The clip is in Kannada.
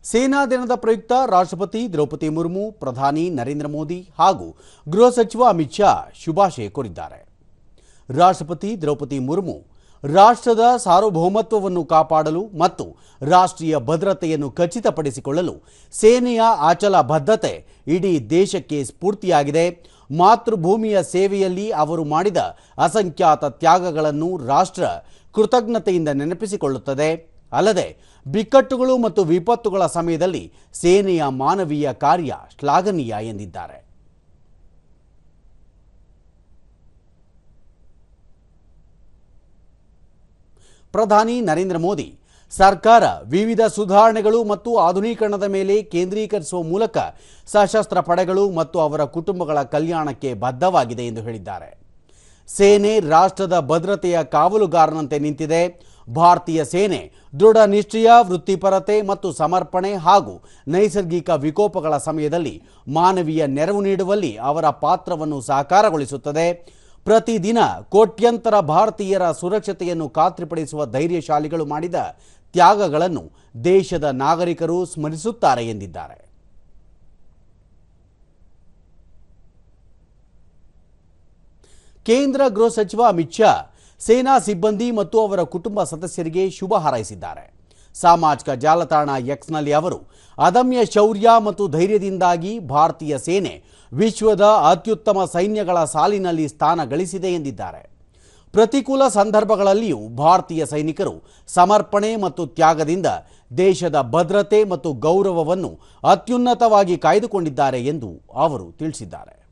ಸೇನಾ ದಿನದ ಪ್ರಯುಕ್ತ ರಾಷ್ಟ್ರಪತಿ ದ್ರೌಪದಿ ಮುರ್ಮು, ಪ್ರಧಾನಿ ನರೇಂದ್ರ ಮೋದಿ ಹಾಗೂ ಗೃಹ ಸಚಿವ ಅಮಿತ್ ಶಾ ಶುಭಾಶಯ ಕೋರಿದ್ದಾರೆ. ರಾಷ್ಟ್ರಪತಿ ದ್ರೌಪದಿ ಮುರ್ಮು ರಾಷ್ಟ್ರದ ಸಾರ್ವಭೌಮತ್ವವನ್ನು ಕಾಪಾಡಲು ಮತ್ತು ರಾಷ್ಟ್ರೀಯ ಭದ್ರತೆಯನ್ನು ಖಚಿತಪಡಿಸಿಕೊಳ್ಳಲು ಸೇನೆಯ ಅಚಲ ಬದ್ಧತೆ ಇಡೀ ದೇಶಕ್ಕೆ ಸ್ಫೂರ್ತಿಯಾಗಿದೆ. ಮಾತೃಭೂಮಿಯ ಸೇವೆಯಲ್ಲಿ ಅವರು ಮಾಡಿದ ಅಸಂಖ್ಯಾತ ತ್ಯಾಗಗಳನ್ನು ರಾಷ್ಟ್ರ ಕೃತಜ್ಞತೆಯಿಂದ ನೆನಪಿಸಿಕೊಳ್ಳುತ್ತದೆ. ಅಲ್ಲದೆ ಬಿಕ್ಕಟ್ಟುಗಳು ಮತ್ತು ವಿಪತ್ತುಗಳ ಸಮಯದಲ್ಲಿ ಸೇನೆಯ ಮಾನವೀಯ ಕಾರ್ಯ ಶ್ಲಾಘನೀಯ ಎಂದಿದ್ದಾರೆ. ಪ್ರಧಾನಿ ನರೇಂದ್ರ ಮೋದಿ ಸರ್ಕಾರ ವಿವಿಧ ಸುಧಾರಣೆಗಳು ಮತ್ತು ಆಧುನೀಕರಣದ ಮೇಲೆ ಕೇಂದ್ರೀಕರಿಸುವ ಮೂಲಕ ಸಶಸ್ತ್ರ ಪಡೆಗಳು ಮತ್ತು ಅವರ ಕುಟುಂಬಗಳ ಕಲ್ಯಾಣಕ್ಕೆ ಬದ್ಧವಾಗಿದೆ ಎಂದು ಹೇಳಿದ್ದಾರೆ. ಸೇನೆ ರಾಷ್ಟ್ರದ ಭದ್ರತೆಯ ಕಾವಲುಗಾರನಂತೆ ನಿಂತಿದೆ. ಭಾರತೀಯ ಸೇನೆ ದೃಢ ನಿಶ್ಚಯ, ವೃತ್ತಿಪರತೆ ಮತ್ತು ಸಮರ್ಪಣೆ ಹಾಗೂ ನೈಸರ್ಗಿಕ ವಿಕೋಪಗಳ ಸಮಯದಲ್ಲಿ ಮಾನವೀಯ ನೆರವು ನೀಡುವಲ್ಲಿ ಅವರ ಪಾತ್ರವನ್ನು ಸಾಕಾರಗೊಳಿಸುತ್ತದೆ. ಪ್ರತಿದಿನ ಕೋಟ್ಯಂತರ ಭಾರತೀಯರ ಸುರಕ್ಷತೆಯನ್ನು ಖಾತ್ರಿಪಡಿಸುವ ಧೈರ್ಯಶಾಲಿಗಳು ಮಾಡಿದ ತ್ಯಾಗಗಳನ್ನು ದೇಶದ ನಾಗರಿಕರು ಸ್ಮರಿಸುತ್ತಾರೆ ಎಂದಿದ್ದಾರೆ. ಕೇಂದ್ರ ಗೃಹ ಸಚಿವ ಅಮಿತ್ ಶಾ ಸೇನಾ ಸಿಬ್ಬಂದಿ ಮತ್ತು ಅವರ ಕುಟುಂಬ ಸದಸ್ಯರಿಗೆ ಶುಭ ಹಾರೈಸಿದ್ದಾರೆ. ಸಾಮಾಜಿಕ ಜಾಲತಾಣ ಎಕ್ಸ್ನಲ್ಲಿ ಅವರು ಅದಮ್ಯ ಶೌರ್ಯ ಮತ್ತು ಧೈರ್ಯದಿಂದಾಗಿ ಭಾರತೀಯ ಸೇನೆ ವಿಶ್ವದ ಅತ್ಯುತ್ತಮ ಸೈನ್ಯಗಳ ಸಾಲಿನಲ್ಲಿ ಸ್ಥಾನ ಗಳಿಸಿದೆ ಎಂದಿದ್ದಾರೆ. ಪ್ರತಿಕೂಲ ಸಂದರ್ಭಗಳಲ್ಲಿಯೂ ಭಾರತೀಯ ಸೈನಿಕರು ಸಮರ್ಪಣೆ ಮತ್ತು ತ್ಯಾಗದಿಂದ ದೇಶದ ಭದ್ರತೆ ಮತ್ತು ಗೌರವವನ್ನು ಅತ್ಯುನ್ನತವಾಗಿ ಕಾಯ್ದುಕೊಂಡಿದ್ದಾರೆ ಎಂದು ಅವರು ತಿಳಿಸಿದ್ದಾರೆ.